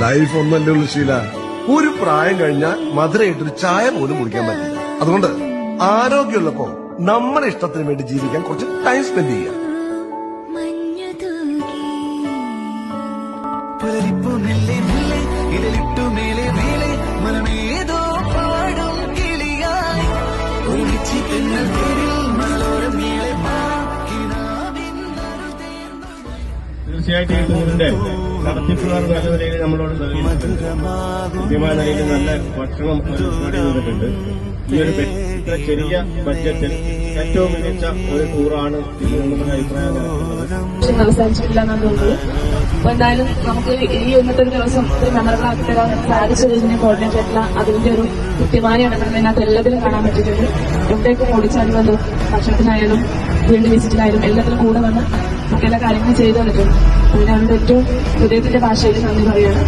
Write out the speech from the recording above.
Life ഒന്നല്ലേ ഉള്ളു ശീല. ഒരു പ്രായം കഴിഞ്ഞാൽ മധുരമായിട്ടൊരു ചായ പോലും കുടിക്കാൻ പറ്റില്ല. അതുകൊണ്ട് ആരോഗ്യമുള്ളപ്പോ നമ്മുടെ ഇഷ്ടത്തിന് വേണ്ടി ജീവിക്കാൻ കുറച്ച് ടൈം സ്പെൻഡ് ചെയ്യാം. തീർച്ചയായിട്ടും ഈ ടൂറിന്റെ നടത്തിപ്പുകാർ നല്ല നിലയിൽ നമ്മളോട് കൃത്യമായ നിലയിൽ നല്ല ഭക്ഷണം ചെയ്തിട്ടുണ്ട്. ഈ ഒരു ഇത്ര ചെറിയ ബഡ്ജറ്റിൽ ഏറ്റവും മികച്ച ഒരു ടൂറാണ് ഇത് നമ്മുടെ അഭിപ്രായം. അവസാനിച്ചിട്ടില്ല എന്നാണ് തോന്നുന്നത്. അപ്പൊ എന്തായാലും നമുക്ക് ഈ ഇന്നത്തെ ഒരു ദിവസം മെമ്മറബിൾ ആക്കി തരാൻ സാധിച്ചതിന്റെ കോർഡിനേറ്ററില്ല അതിന്റെ ഒരു കൃത്യമായ ഇടപെടലിനകത്ത് എല്ലാത്തിലും കാണാൻ പറ്റിയിട്ടുണ്ട്. എവിടേക്കും ഓടിച്ചാലും വന്നു ഭക്ഷണത്തിനായാലും ഫീൽഡ് വിസിറ്റിനായാലും എല്ലാത്തിലും കൂടെ വന്ന് എല്ലാ കാര്യങ്ങളും ചെയ്തു തന്നിട്ടുണ്ട്. അതിന് അവരുടെ ഏറ്റവും ഹൃദയത്തിന്റെ ഭാഷയിൽ നന്ദി പറയുകയാണ്.